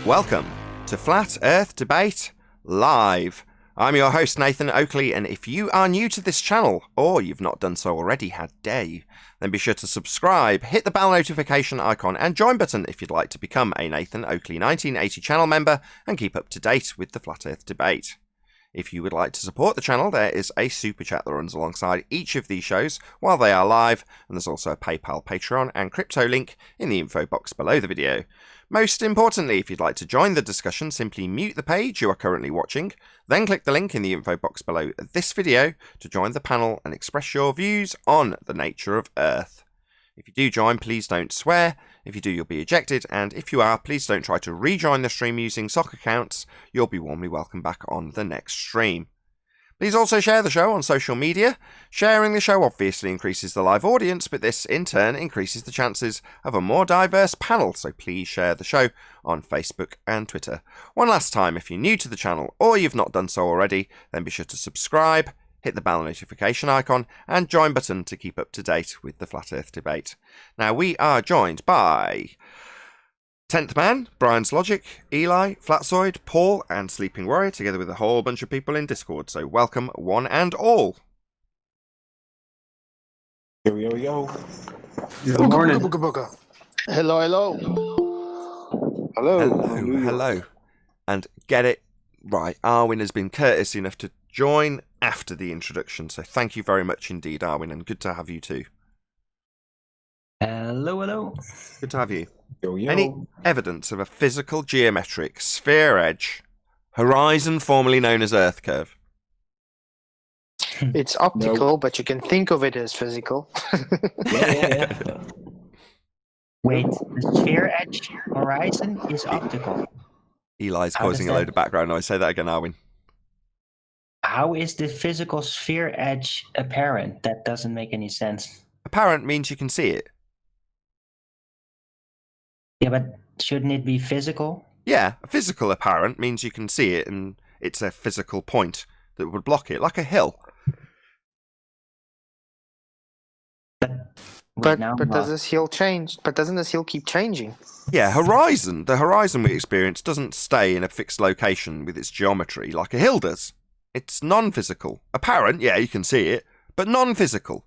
Welcome to Flat Earth Debate Live. I'm your host Nathan Oakley, and if you are new to this channel, or you've not done so already, how dare you, then be sure to subscribe, hit the bell notification icon and join button if you'd like to become a Nathan Oakley 1980 channel member and keep up to date with the Flat Earth Debate. If you would like to support the channel, there is a super chat that runs alongside each of these shows while they are live, and there's also a PayPal, Patreon and crypto link in the info box below the video. Most importantly, if you'd like to join the discussion, simply mute the page you are currently watching, then click the link in the info box below this video to join the panel and express your views on the nature of Earth. If you do join, please don't swear. If you do, you'll be ejected, and if you are, please don't try to rejoin the stream using sock accounts. You'll be warmly welcome back on the next stream. Please also share the show on social media. Sharing the show obviously increases the live audience, but this in turn increases the chances of a more diverse panel, so please share the show on Facebook and Twitter. One last time, if you're new to the channel or you've not done so already, then be sure to subscribe, hit the bell notification icon and join button to keep up to date with the Flat Earth Debate. Now we are joined by 10th Man, Brian's Logic, Eli, Flatzoid, Paul and Sleeping Warrior, together with a whole bunch of people in Discord, so welcome one and all. Yo, yo, yo. Good morning. Hello, hello. Hello. Hello. And get it right, Arwin has been courteous enough to join after the introduction, so thank you very much indeed, Arwin, and good to have you too. Hello. Good to have you. Yo, yo. Any evidence of a physical geometric sphere edge, horizon formerly known as Earth curve? It's optical, but you can think of it as physical. Yeah. Wait, the sphere edge horizon is optical. Eli's How causing does a that- load of background noise. Say that again, Arwin. How is the physical sphere edge apparent? That doesn't make any sense. Apparent means you can see it. Yeah, but shouldn't it be physical? Yeah, a physical apparent means you can see it and it's a physical point that would block it, like a hill. But does this hill change? But doesn't this hill keep changing? Yeah, horizon. The horizon we experience doesn't stay in a fixed location with its geometry like a hill does. It's non-physical. Apparent, yeah, you can see it, but non-physical.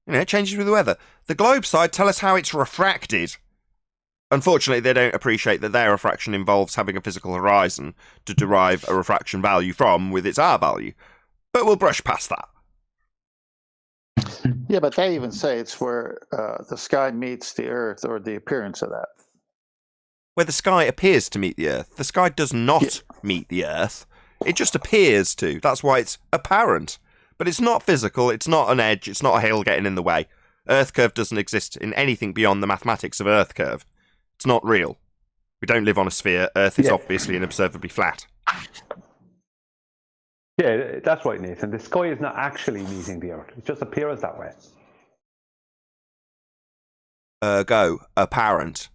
You know, it changes with the weather. The globe side tell us how it's refracted. Unfortunately, they don't appreciate that their refraction involves having a physical horizon to derive a refraction value from with its R value. But we'll brush past that. Yeah, but they even say it's where the sky meets the Earth, or the appearance of that. Where the sky appears to meet the Earth. The sky does not meet the Earth. It just appears to. That's why it's apparent. But it's not physical, it's not an edge, it's not a hill getting in the way. Earth curve doesn't exist in anything beyond the mathematics of Earth curve. It's not real. We don't live on a sphere. Earth is obviously and observably flat. Yeah, that's right, Nathan. The sky is not actually meeting the Earth. It just appears that way. Ergo, apparent.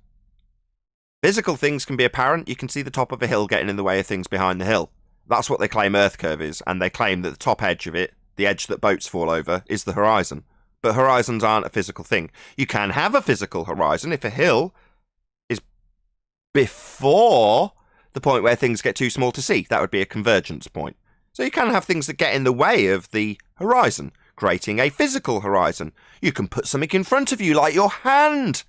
Physical things can be apparent. You can see the top of a hill getting in the way of things behind the hill. That's what they claim Earth curve is, and they claim that the top edge of it, the edge that boats fall over, is the horizon. But horizons aren't a physical thing. You can have a physical horizon if a hill is before the point where things get too small to see. That would be a convergence point. So you can have things that get in the way of the horizon, creating a physical horizon. You can put something in front of you, like your hand,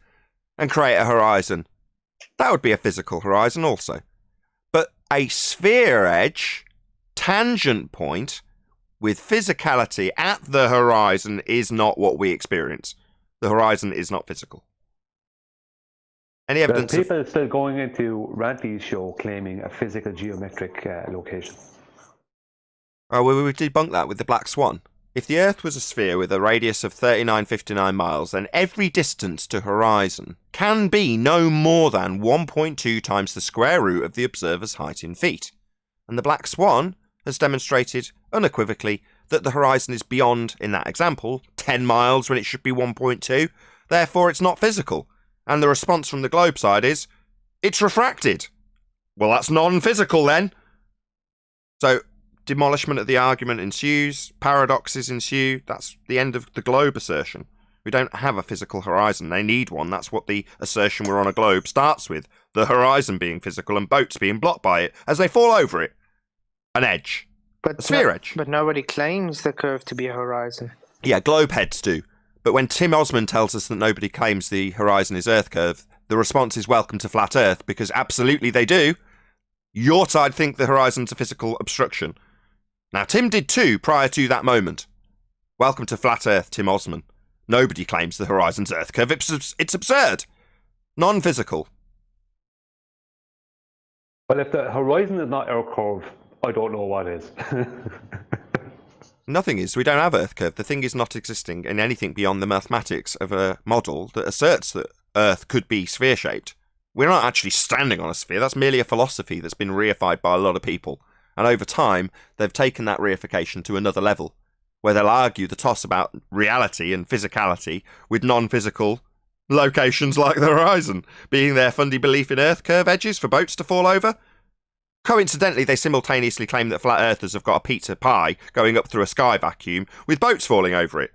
and create a horizon. That would be a physical horizon also. But a sphere edge, tangent point, with physicality at the horizon is not what we experience. The horizon is not physical. Any evidence? There's people still going into Ranty's show claiming a physical geometric location. Oh, well, we debunked that with the black swan. If the Earth was a sphere with a radius of 3959 miles, then every distance to horizon can be no more than 1.2 times the square root of the observer's height in feet. And the black swan has demonstrated unequivocally that the horizon is beyond, in that example, 10 miles when it should be 1.2. Therefore, it's not physical. And the response from the globe side is, it's refracted. Well, that's non-physical then. So, demolishment of the argument ensues, paradoxes ensue. That's the end of the globe assertion. We don't have a physical horizon. They need one. That's what the assertion we're on a globe starts with. The horizon being physical and boats being blocked by it as they fall over it. An edge. A sphere edge. But nobody claims the curve to be a horizon. Yeah, globe heads do. But when Tim Osmond tells us that nobody claims the horizon is Earth curve, the response is welcome to flat Earth, because absolutely they do. Your side think the horizon's a physical obstruction. Now, Tim did too prior to that moment. Welcome to flat Earth, Tim Osmond. Nobody claims the horizon's Earth curve. It's absurd. Non-physical. Well, if the horizon is not Earth curve, I don't know what is. Nothing is. We don't have Earth curve. The thing is not existing in anything beyond the mathematics of a model that asserts that Earth could be sphere-shaped. We're not actually standing on a sphere. That's merely a philosophy that's been reified by a lot of people. And over time, they've taken that reification to another level, where they'll argue the toss about reality and physicality with non-physical locations like the horizon, being their fundy belief in Earth curve edges for boats to fall over. Coincidentally, they simultaneously claim that flat earthers have got a pizza pie going up through a sky vacuum with boats falling over it.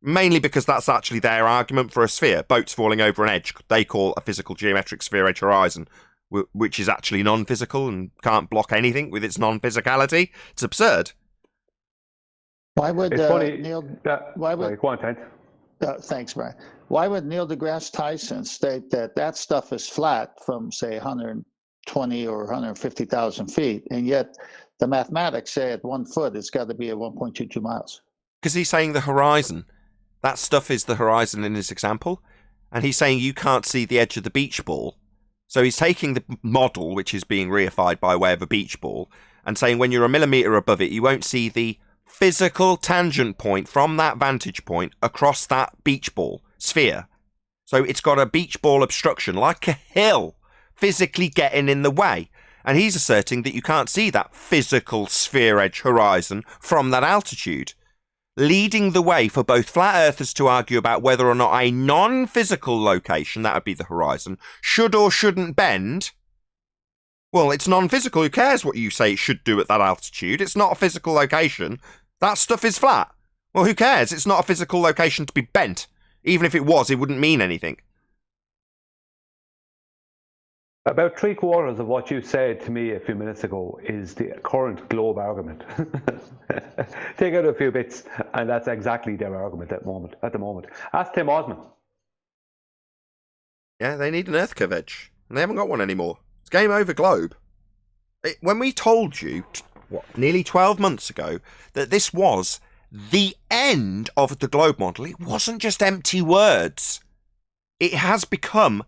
Mainly because that's actually their argument for a sphere, boats falling over an edge they call a physical geometric sphere edge horizon, which is actually non-physical and can't block anything with its non-physicality. It's absurd. Why would It's funny. Neil? Why would? Go on, Ted. Thanks, Brian. Why would Neil deGrasse Tyson state that stuff is flat from, say, 120 or 150,000 feet, and yet the mathematics say at 1 foot it's got to be at 1.22 miles? Because he's saying the horizon. That stuff is the horizon in his example. And he's saying you can't see the edge of the beach ball. So he's taking the model, which is being reified by way of a beach ball, and saying when you're a millimetre above it, you won't see the physical tangent point from that vantage point across that beach ball sphere. So it's got a beach ball obstruction, like a hill, physically getting in the way. And he's asserting that you can't see that physical sphere edge horizon from that altitude, leading the way for both flat earthers to argue about whether or not a non-physical location, that would be the horizon, should or shouldn't bend. Well, it's non-physical. Who cares what you say it should do at that altitude? It's not a physical location. That stuff is flat. Well, who cares? It's not a physical location to be bent. Even if it was, it wouldn't mean anything. About 3/4 of what you said to me a few minutes ago is the current globe argument. Take out a few bits, and that's exactly their argument at the moment. Ask Tim Osmond. Yeah, they need an Earth curve edge, and they haven't got one anymore. It's game over, globe. When we told you, nearly 12 months ago, that this was the end of the globe model, it wasn't just empty words. It has become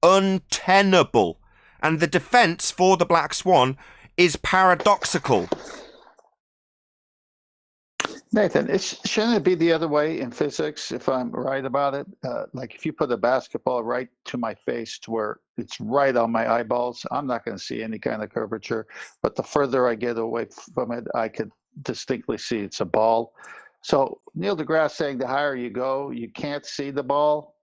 untenable, and the defence for the black swan is paradoxical. Nathan, shouldn't it be the other way in physics, if I'm right about it? Like if you put a basketball right to my face to where it's right on my eyeballs, I'm not going to see any kind of curvature. But the further I get away from it, I could distinctly see it's a ball. So Neil deGrasse saying the higher you go, you can't see the ball.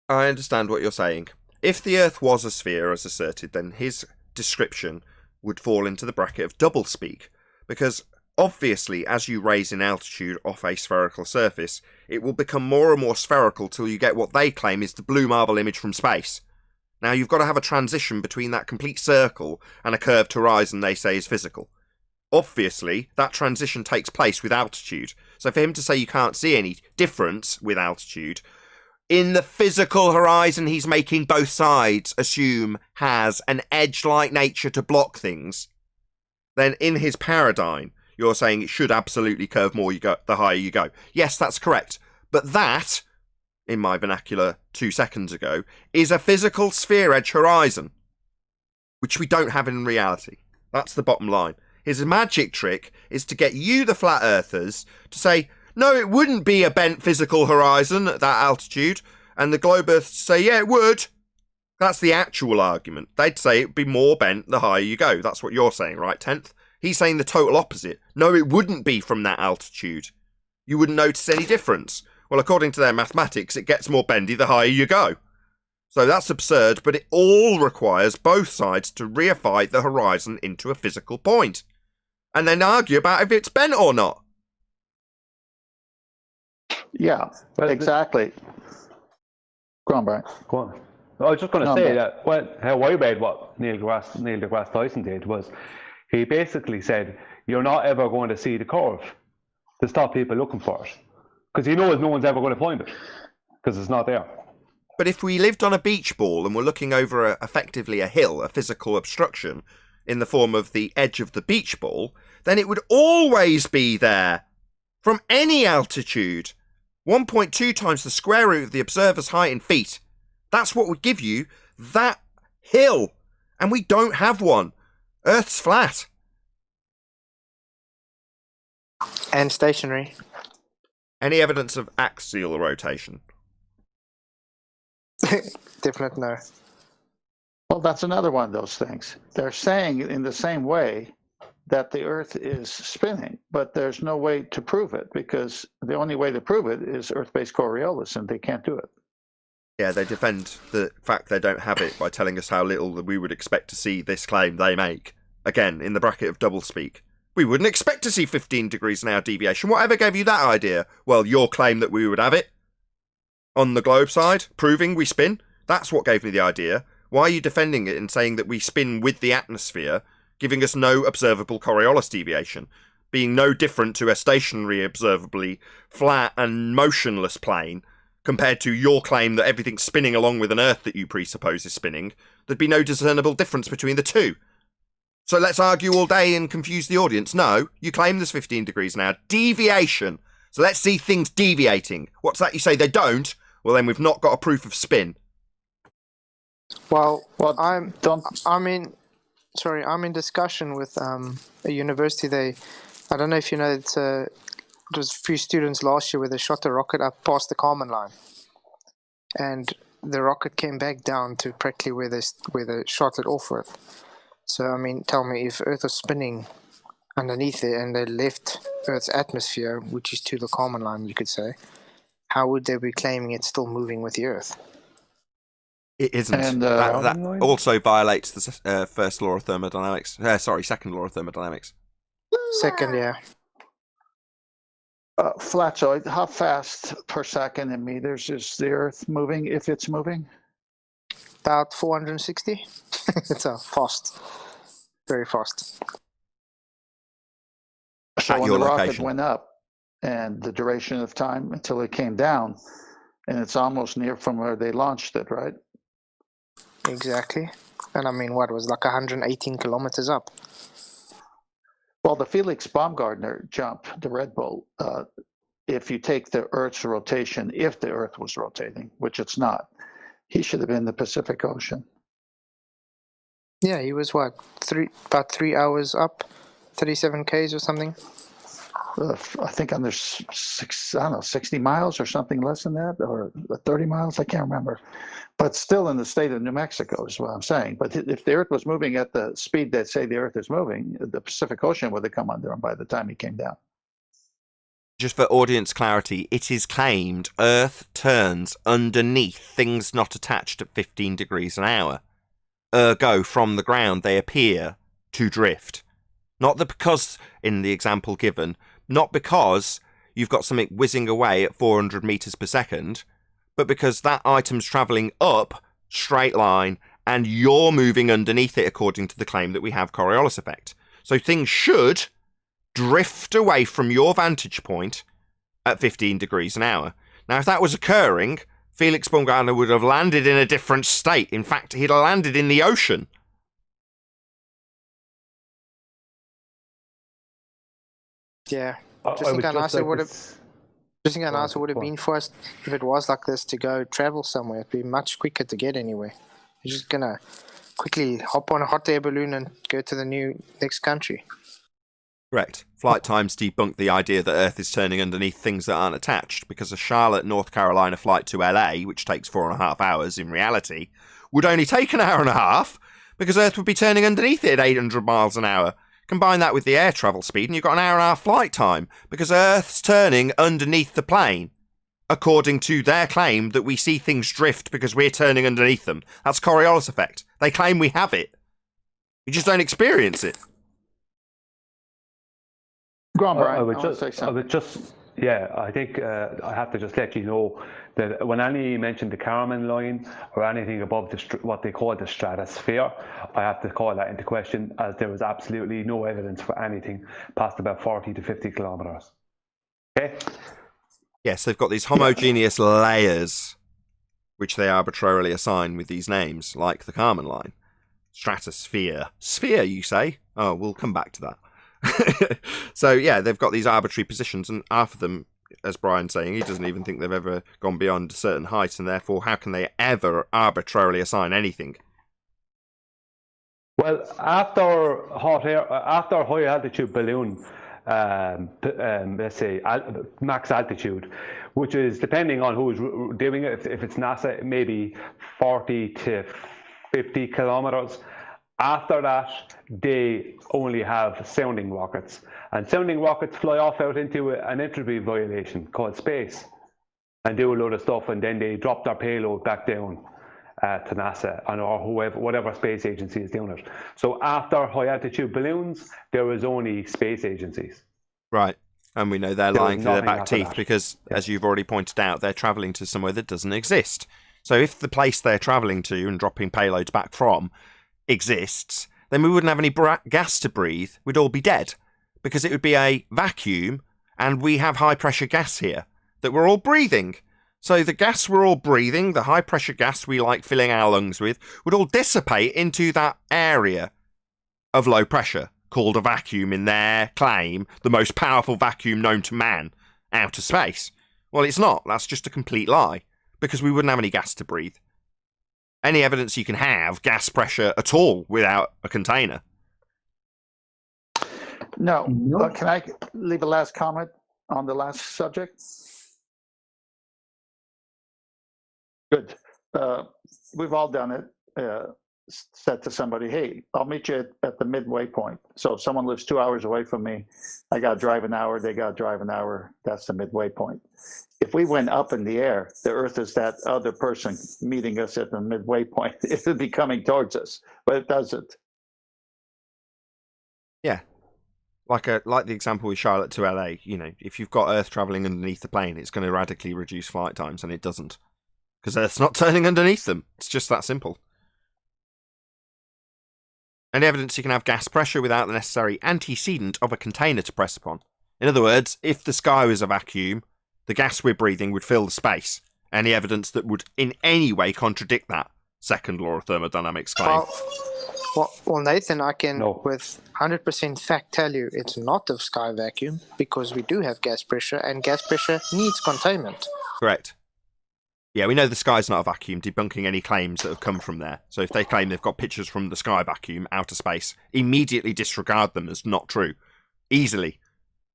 I understand what you're saying. If the Earth was a sphere, as asserted, then his description would fall into the bracket of doublespeak, because obviously, as you raise in altitude off a spherical surface, it will become more and more spherical till you get what they claim is the blue marble image from space. Now, you've got to have a transition between that complete circle and a curved horizon they say is physical. Obviously, that transition takes place with altitude. So for him to say you can't see any difference with altitude, in the physical horizon he's making both sides assume has an edge-like nature to block things, then in his paradigm, you're saying it should absolutely curve more the higher you go. Yes, that's correct. But that, in my vernacular 2 seconds ago, is a physical sphere edge horizon, which we don't have in reality. That's the bottom line. His magic trick is to get you, the flat earthers, to say, no, it wouldn't be a bent physical horizon at that altitude. And the globe earthers say, yeah, it would. That's the actual argument. They'd say it'd be more bent the higher you go. That's what you're saying, right, 10th? He's saying the total opposite. No, it wouldn't be from that altitude. You wouldn't notice any difference. Well, according to their mathematics, it gets more bendy the higher you go. So that's absurd, but it all requires both sides to reify the horizon into a physical point. And then argue about if it's bent or not. Yeah, Well, exactly. Go on, Brian. Go on. I was just going to No, say but- that how I read what Neil deGrasse Tyson did was he basically said you're not ever going to see the curve to stop people looking for it because he knows no one's ever going to find it because it's not there. But if we lived on a beach ball and were looking over effectively a hill, a physical obstruction in the form of the edge of the beach ball, then it would always be there from any altitude. 1.2 times the square root of the observer's height in feet. That's what would give you that hill. And we don't have one. Earth's flat. And stationary. Any evidence of axial rotation? Definite no. Well, that's another one of those things. They're saying in the same way that the Earth is spinning, but there's no way to prove it because the only way to prove it is Earth-based Coriolis, and they can't do it. Yeah, they defend the fact they don't have it by telling us how little we would expect to see this claim they make. Again, in the bracket of doublespeak. We wouldn't expect to see 15 degrees an hour deviation. Whatever gave you that idea? Well, your claim that we would have it on the globe side, proving we spin. That's what gave me the idea. Why are you defending it and saying that we spin with the atmosphere, giving us no observable Coriolis deviation, being no different to a stationary, observably flat and motionless plane, compared to your claim that everything's spinning along with an Earth that you presuppose is spinning? There'd be no discernible difference between the two. So let's argue all day and confuse the audience. No, you claim there's 15 degrees an hour. Deviation. So let's see things deviating. What's that you say they don't? Well, then we've not got a proof of spin. Well, Well, I'm in discussion with a university. I don't know if you know, it was a few students last year where they shot a rocket up past the Kármán line, and the rocket came back down to practically where they shot it off with. So I mean, tell me, if Earth was spinning underneath it and they left Earth's atmosphere, which is to the Kármán line, you could say, how would they be claiming it's still moving with the Earth? It isn't. And, that also violates the first law of thermodynamics. Second law of thermodynamics. Second, yeah. Flatzoid, how fast per second in meters is the Earth moving, if it's moving? About 460. It's a fast, very fast. So At when your the rocket location. went up and the duration of time until it came down, and it's almost near from where they launched it, right? Exactly. And I mean, what was like 118 kilometers up? Well, the Felix Baumgartner jump, the Red Bull, if you take the Earth's rotation, if the Earth was rotating, which it's not, he should have been in the Pacific Ocean. Yeah, he was what, about 3 hours up, 37 k's or something. I think under 60 miles or something less than that, or 30 miles, I can't remember. But still in the state of New Mexico is what I'm saying. But if the Earth was moving at the speed that say the Earth is moving, the Pacific Ocean would have come under him by the time he came down. Just for audience clarity, it is claimed Earth turns underneath things not attached at 15 degrees an hour. Ergo, from the ground, they appear to drift. Not that because, in the example given, not because you've got something whizzing away at 400 meters per second, but because that item's travelling up, straight line, and you're moving underneath it according to the claim that we have Coriolis effect. So things should drift away from your vantage point at 15 degrees an hour. Now, if that was occurring, Felix Baumgartner would have landed in a different state. In fact, he'd have landed in the ocean. Yeah. Just think how nice it would have been for us if it was like this to go travel somewhere. It'd be much quicker to get anywhere. You're just gonna quickly hop on a hot air balloon and go to the next country. Correct. Flight times debunk the idea that Earth is turning underneath things that aren't attached, because a Charlotte, North Carolina flight to LA, which takes 4.5 hours in reality, would only take an hour and a half, because Earth would be turning underneath it at 800 miles an hour. Combine that with the air travel speed and you've got an hour and a half flight time, because Earth's turning underneath the plane, according to their claim that we see things drift because we're turning underneath them. That's Coriolis effect. They claim we have it. We just don't experience it. Go on, Brian. I would just Yeah, I think I have to just let you know that when any mention the Kármán line or anything above what they call the stratosphere, I have to call that into question, as there was absolutely no evidence for anything past about 40 to 50 kilometers. Okay? Yes, they've got these homogeneous layers which they arbitrarily assign with these names, like the Kármán line. Stratosphere. Sphere, you say? Oh, we'll come back to that. So, yeah, they've got these arbitrary positions, and half of them, as Brian's saying, he doesn't even think they've ever gone beyond a certain height, and therefore, how can they ever arbitrarily assign anything? Well, after high altitude balloon, let's say max altitude, which is depending on who's doing it. If it's NASA, maybe 40 to 50 kilometers. After that, they only have sounding rockets, and sounding rockets fly off out into an entropy violation called space, and do a load of stuff, and then they drop their payload back down to NASA or whatever space agency is doing it. So after high altitude balloons, there is only space agencies. Right. And we know they're lying through their back teeth because, as you've already pointed out, they're travelling to somewhere that doesn't exist. So if the place they're travelling to and dropping payloads back from exists, then we wouldn't have any gas to breathe. We'd all be dead because it would be a vacuum, and we have high pressure gas here that we're all breathing. So the gas we're all breathing, the high pressure gas we like filling our lungs with, would all dissipate into that area of low pressure, called a vacuum in their claim, the most powerful vacuum known to man, outer space. Well, it's not. That's just a complete lie, because we wouldn't have any gas to breathe. Any evidence you can have gas pressure at all without a container? No. Can I leave a last comment on the last subject? Good. We've all done it. Said to somebody, hey, I'll meet you at the midway point. So if someone lives 2 hours away from me, I got to drive an hour, they got to drive an hour. That's the midway point. If we went up in the air, the Earth is that other person meeting us at the midway point. It would be coming towards us, but it doesn't. Yeah. Like the example with Charlotte to LA, you know, if you've got Earth travelling underneath the plane, it's going to radically reduce flight times, and it doesn't. Because Earth's not turning underneath them. It's just that simple. Any evidence you can have gas pressure without the necessary antecedent of a container to press upon. In other words, if the sky was a vacuum, the gas we're breathing would fill the space. Any evidence that would in any way contradict that second law of thermodynamics claim? Well, Nathan, I can with 100% fact tell you it's not a sky vacuum, because we do have gas pressure, and gas pressure needs containment. Correct. Yeah, we know the sky's not a vacuum, debunking any claims that have come from there. So if they claim they've got pictures from the sky vacuum, outer space, immediately disregard them as not true. Easily.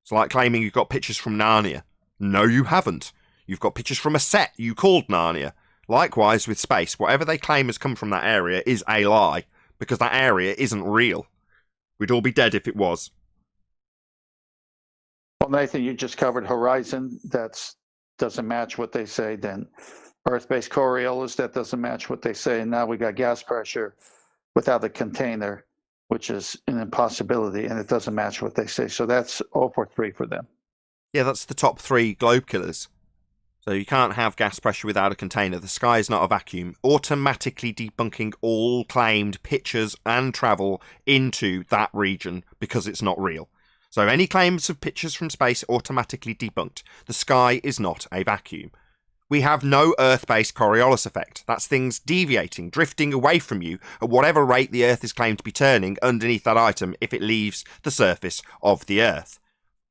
It's like claiming you've got pictures from Narnia. No, you haven't. You've got pictures from a set you called Narnia. Likewise with space, whatever they claim has come from that area is a lie, because that area isn't real. We'd all be dead if it was. Well, Nathan, you just covered horizon. That doesn't match what they say. Then Earth-based Coriolis, that doesn't match what they say. And now we got gas pressure without a container, which is an impossibility, and it doesn't match what they say. So that's 0 for 3 for them. Yeah, that's the top 3 globe killers. So you can't have gas pressure without a container. The sky is not a vacuum. Automatically debunking all claimed pictures and travel into that region because it's not real. So any claims of pictures from space automatically debunked. The sky is not a vacuum. We have no Earth-based Coriolis effect. That's things deviating, drifting away from you at whatever rate the Earth is claimed to be turning underneath that item if it leaves the surface of the Earth.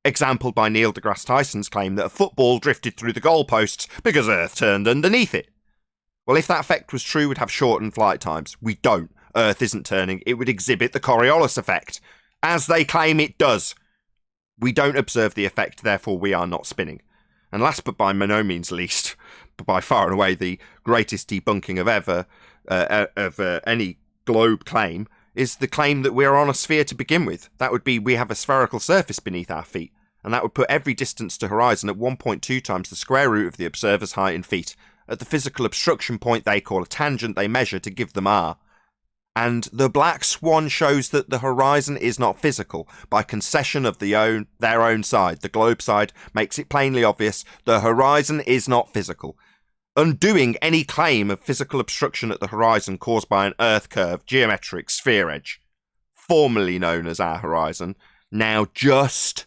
Exampled by Neil deGrasse Tyson's claim that a football drifted through the goalposts because Earth turned underneath it. Well, if that effect was true, we'd have shortened flight times. We don't. Earth isn't turning. It would exhibit the Coriolis effect, as they claim it does. We don't observe the effect, therefore we are not spinning. And last but by no means least, but by far and away the greatest debunking of any globe claim, is the claim that we're on a sphere to begin with. That would be we have a spherical surface beneath our feet, and that would put every distance to horizon at 1.2 times the square root of the observer's height in feet, at the physical obstruction point they call a tangent they measure to give them r. And the black swan shows that the horizon is not physical by concession of their own side. The globe side makes it plainly obvious the horizon is not physical, undoing any claim of physical obstruction at the horizon caused by an Earth curve geometric sphere edge, formerly known as our horizon, now just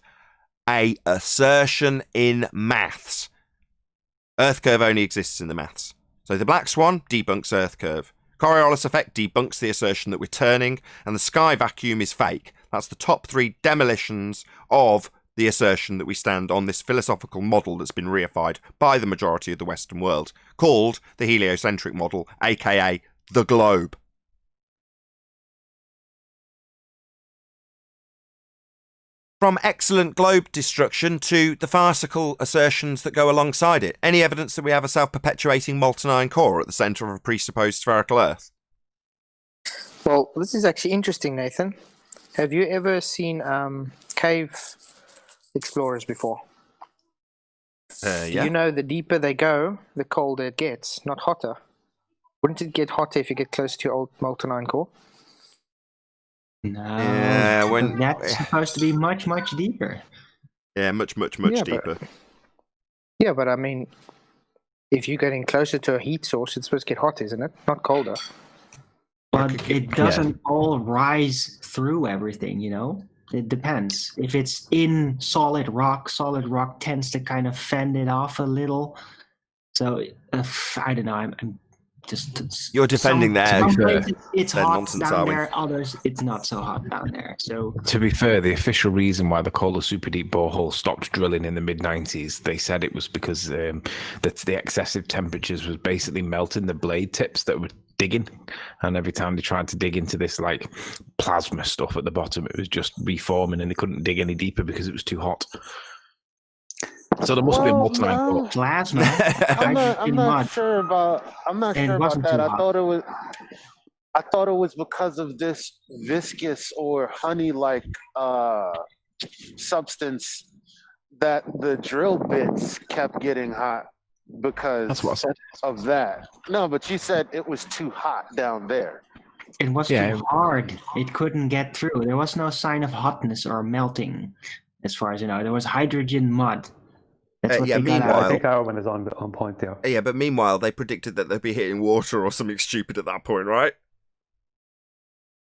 a assertion in maths. Earth curve only exists in the maths. So the black swan debunks Earth curve. Coriolis effect debunks the assertion that we're turning, and the sky vacuum is fake. That's the top 3 demolitions of the assertion that we stand on this philosophical model that's been reified by the majority of the Western world, called the heliocentric model, aka the globe. From excellent globe destruction to the farcical assertions that go alongside it. Any evidence that we have a self-perpetuating molten iron core at the centre of a presupposed spherical Earth? Well, this is actually interesting, Nathan. Have you ever seen cave explorers before? Yeah. You know, the deeper they go, the colder it gets, not hotter. Wouldn't it get hotter if you get close to your old molten iron core? No, Yeah, that's supposed to be much, much deeper. Yeah, much Yeah, deeper. Yeah, but I mean, if you're getting closer to a heat source, it's supposed to get hotter, isn't it? Not colder. But it doesn't all rise through everything, you know? It depends. If it's in solid rock tends to kind of fend it off a little. So, I don't know, I'm just... You're defending some there. places it's Dead hot nonsense, down are we? there, others it's not so hot down there. So To be fair, the official reason why the Kola Super Deep borehole stopped drilling in the mid-90s, they said it was because the excessive temperatures was basically melting the blade tips that were digging, and every time they tried to dig into this like plasma stuff at the bottom, it was just reforming, and they couldn't dig any deeper because it was too hot. So there must be a molten iron core. plasma. I'm hydrogen not mud. sure about. I'm not And it sure about wasn't that. too I hot. thought it was because of this viscous or honey-like substance that the drill bits kept getting hot because That's what I said. of that. No, but you said it was too hot down there. It was Yeah. too hard. It couldn't get through. There was no sign of hotness or melting, as far as you know. There was hydrogen mud. That's what yeah, they got meanwhile- out. I think Arwen is on point there. Yeah, but meanwhile, they predicted that they'd be hitting water or something stupid at that point, right?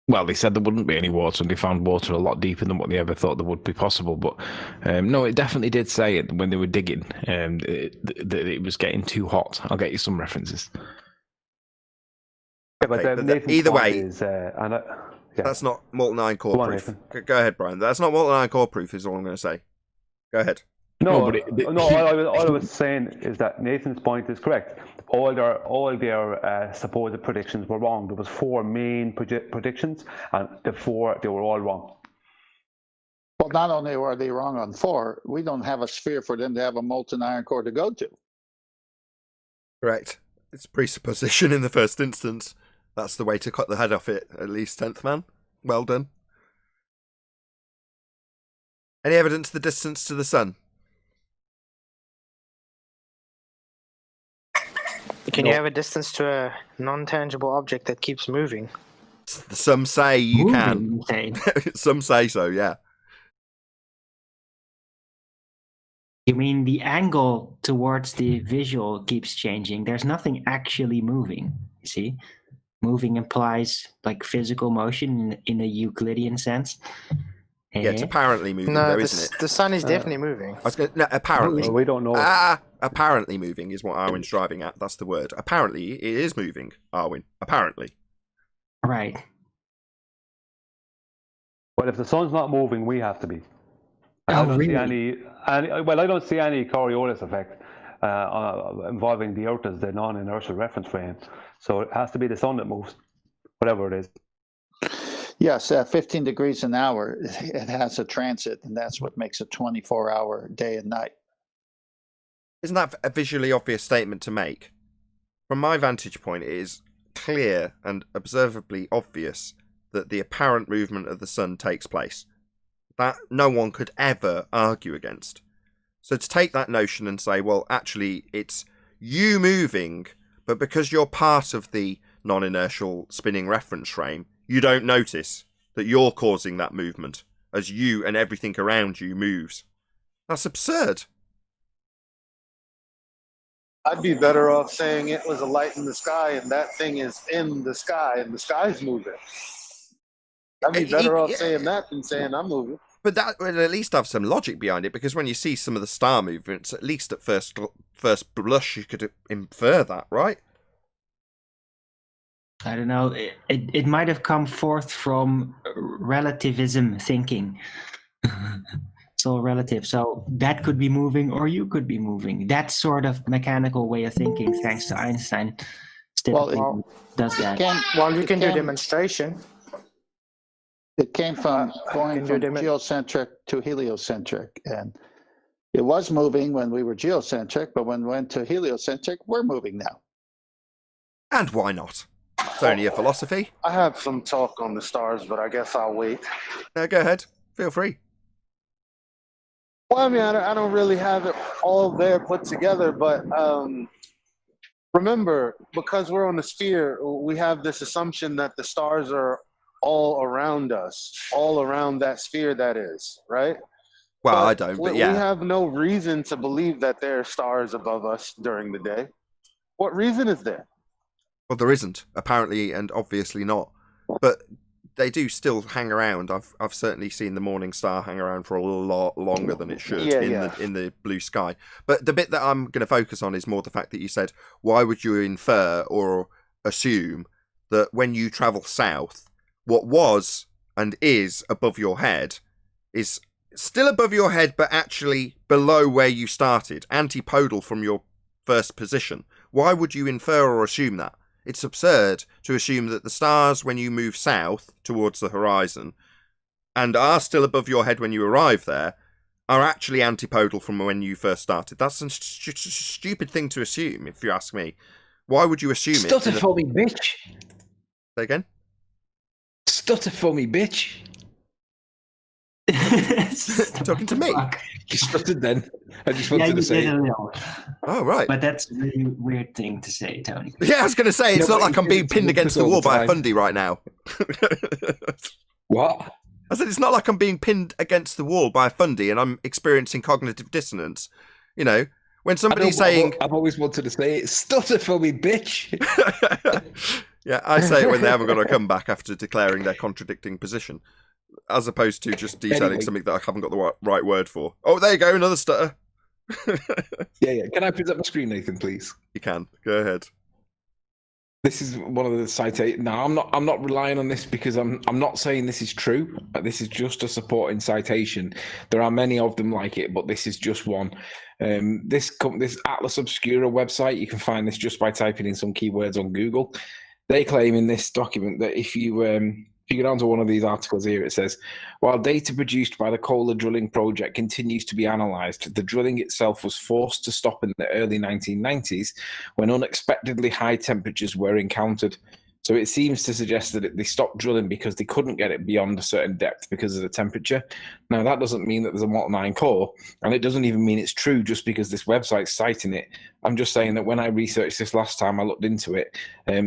Well, they said there wouldn't be any water, and they found water a lot deeper than what they ever thought there would be possible. But no, it definitely did say it when they were digging that it was getting too hot. I'll get you some references. Yeah, but Okay, but Nathan's either point way, is, yeah. That's not molten iron core Go on, proof. Nathan. Go ahead, Brian. That's not molten iron core proof, is all I'm going to say. Go ahead. No, No, but all I was saying is that Nathan's point is correct. All their supposed predictions were wrong. There was 4 main predictions, and they were all wrong. Well, not only were they wrong on 4, we don't have a sphere for them to have a molten iron core to go to. Correct. It's presupposition in the first instance. That's the way to cut the head off it, at least, 10th man. Well done. Any evidence of the distance to the sun? Can you have a distance to a non-tangible object that keeps moving? Some say you Moving, can. you say. Some say so, yeah. You mean the angle towards the visual keeps changing? There's nothing actually moving, you see? Moving implies like physical motion in a Euclidean sense. Yeah, it's apparently moving, No, though, isn't it? the sun is definitely moving. No, apparently. Well, we don't know. Apparently moving is what Arwen's driving at. That's the word. Apparently, it is moving, Arwen. Apparently. Right. But if the sun's not moving, we have to be. Oh, I don't see really? I don't see any Coriolis effect involving the Earth as the non-inertial reference frame. So it has to be the sun that moves, whatever it is. Yes, at 15 degrees an hour, it has a transit, and that's what makes a 24-hour day and night. Isn't that a visually obvious statement to make? From my vantage point, it is clear and observably obvious that the apparent movement of the sun takes place. That no one could ever argue against. So to take that notion and say, well, actually, it's you moving, but because you're part of the non-inertial spinning reference frame, you don't notice that you're causing that movement as you and everything around you moves. That's absurd. I'd be better off saying it was a light in the sky and that thing is in the sky and the sky's moving. I'd be better off saying that than saying I'm moving. But that would at least have some logic behind it, because when you see some of the star movements, at least at first blush, you could infer that, right? I don't know. It might have come forth from relativism thinking. It's all relative. So that could be moving, or you could be moving. That sort of mechanical way of thinking, thanks to Einstein, does that. You can do a demonstration. It came from going from geocentric to heliocentric, and it was moving when we were geocentric, but when we went to heliocentric, we're moving now. And why not? It's only a philosophy. I have some talk on the stars, but I guess I'll wait. No, go ahead. Feel free. Well, I mean, I don't really have it all there put together, but remember, because we're on a sphere, we have this assumption that the stars are all around us, all around that sphere that is, right? Well, I don't, but yeah. We have no reason to believe that there are stars above us during the day. What reason is there? Well, there isn't, apparently, and obviously not. But they do still hang around. I've certainly seen the morning star hang around for a lot longer than it should in the blue sky. But the bit that I'm going to focus on is more the fact that you said, why would you infer or assume that when you travel south, what was and is above your head is still above your head, but actually below where you started, antipodal from your first position? Why would you infer or assume that? It's absurd to assume that the stars, when you move south towards the horizon and are still above your head when you arrive there, are actually antipodal from when you first started. That's a stupid thing to assume, if you ask me. Why would you assume it? Stutter for me, bitch. Say again? Stutter for me, bitch. Talking to me? You stuttered then. I just wanted to say. Oh, right. But that's a really weird thing to say, Tony. Yeah, I was going to say, it's not like I'm being pinned against the wall by a fundy right now. What? I said, it's not like I'm being pinned against the wall by a fundy and I'm experiencing cognitive dissonance. You know, when somebody's saying... I've always wanted to say it. Stutter for me, bitch. Yeah, I say it when they haven't got a comeback after declaring their contradicting position, as opposed to just detailing something that I haven't got the right word for. Oh, there you go, another stutter. Yeah. Can I present my screen, Nathan, please? You can. Go ahead. This is one of the citations. Now, I'm not relying on this because I'm not saying this is true. This is just a supporting citation. There are many of them like it, but this is just one. This Atlas Obscura website, you can find this just by typing in some keywords on Google. They claim in this document that if you go down to one of these articles here, it says, while data produced by the Kohler drilling project continues to be analysed, the drilling itself was forced to stop in the early 1990s when unexpectedly high temperatures were encountered. So it seems to suggest that they stopped drilling because they couldn't get it beyond a certain depth because of the temperature. Now, that doesn't mean that there's a molten iron core, and it doesn't even mean it's true just because this website's citing it. I'm just saying that when I researched this last time I looked into it,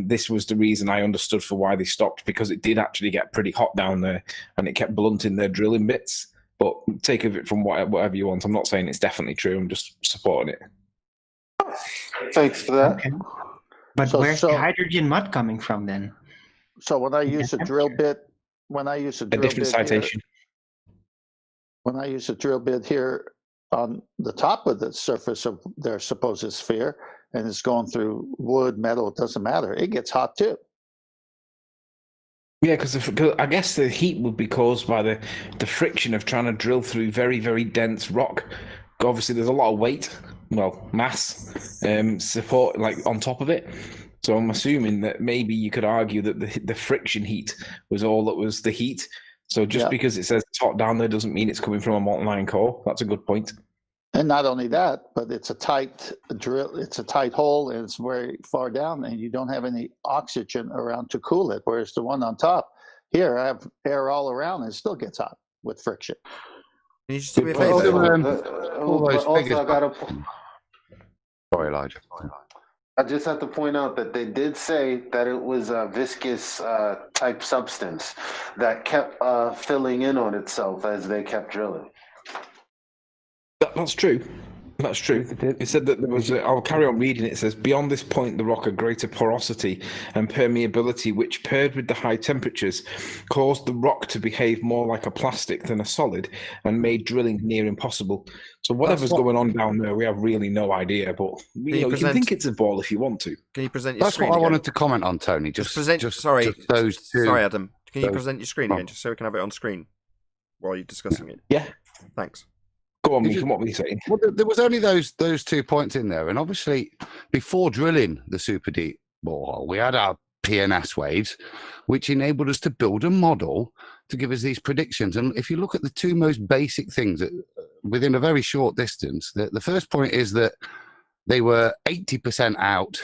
this was the reason I understood for why they stopped, because it did actually get pretty hot down there, and it kept blunting their drilling bits. But take of it from whatever you want. I'm not saying it's definitely true. I'm just supporting it. Thanks for that. Okay. But where's the hydrogen mud coming from then? So when I use a drill bit, citation. When I use a drill bit here on the top of the surface of their supposed sphere, and it's going through wood, metal, it doesn't matter. It gets hot too. Yeah, because I guess the heat would be caused by the friction of trying to drill through very, very dense rock. Obviously, there's a lot of weight. Mass support like on top of it. So I'm assuming that maybe you could argue that the friction heat was all that was the heat. So just because it says it's hot down there doesn't mean it's coming from a molten iron core. That's a good point. And not only that, but it's a tight drill. It's a tight hole, and it's very far down, and you don't have any oxygen around to cool it. Whereas the one on top here, I have air all around, and it still gets hot with friction. Can you just do me a favor? All those figures. Sorry, Elijah. I just have to point out that they did say that it was a viscous type substance that kept filling in on itself as they kept drilling. That's true. That's true. It said that there was. I'll carry on reading. It says, beyond this point, the rock had greater porosity and permeability, which, paired with the high temperatures, caused the rock to behave more like a plastic than a solid, and made drilling near impossible. So whatever's going on down there, we have really no idea. But you can think it's a ball if you want to. Can you present your That's screen what I again? wanted to comment on, Tony. Sorry, those two. Sorry, Adam. Can you present your screen again, just so we can have it on screen while you're discussing it? Yeah. Thanks. Go on, Ethan, what were you saying? Well, there was only those 2 points in there, and obviously, before drilling the super deep borehole, we had our PNS waves, which enabled us to build a model to give us these predictions. And if you look at the two most basic things within a very short distance, the first point is that they were 80% out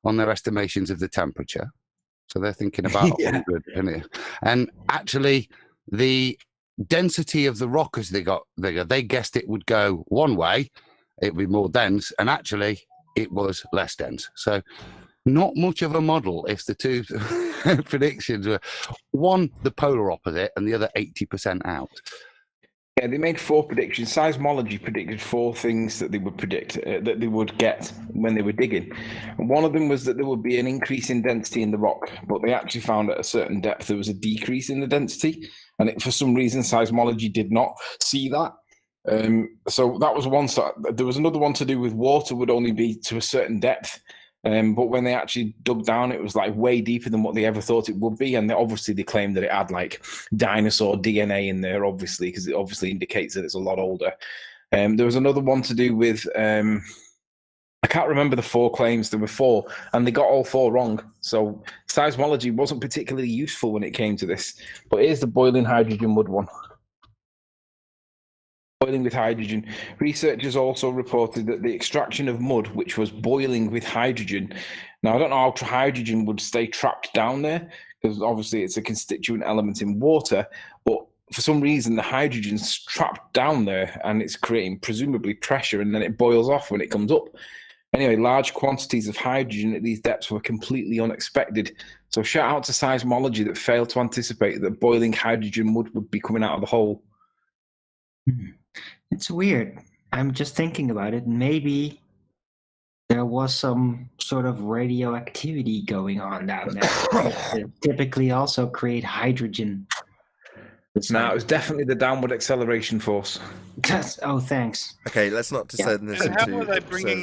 on their estimations of the temperature, so they're thinking about 100, and actually the density of the rock as they got bigger, they guessed it would go one way, it would be more dense, and actually it was less dense. So not much of a model if the two predictions were one the polar opposite and the other 80% out. Yeah, they made 4 predictions. Seismology predicted 4 things that they would predict, that they would get when they were digging. And one of them was that there would be an increase in density in the rock, but they actually found at a certain depth there was a decrease in the density. And for some reason, seismology did not see that. So that was one side. There was another one to do with water would only be to a certain depth. But when they actually dug down, it was like way deeper than what they ever thought it would be. And they claimed that it had like dinosaur DNA in there, obviously, because it obviously indicates that it's a lot older. There was another one to do with, I can't remember the 4 claims. There were 4, and they got all 4 wrong. So seismology wasn't particularly useful when it came to this. But here's the boiling hydrogen mud one. Boiling with hydrogen. Researchers also reported that the extraction of mud, which was boiling with hydrogen. Now, I don't know how hydrogen would stay trapped down there, because obviously it's a constituent element in water, but for some reason the hydrogen's trapped down there and it's creating presumably pressure, and then it boils off when it comes up. Anyway, large quantities of hydrogen at these depths were completely unexpected. So shout out to seismology that failed to anticipate that boiling hydrogen mud would be coming out of the hole. It's weird. I'm just thinking about it. Maybe there was some sort of radioactivity going on down there. They typically also create hydrogen. No, it was definitely the downward acceleration force. Oh, thanks. Okay, let's not descend this into... How are they bringing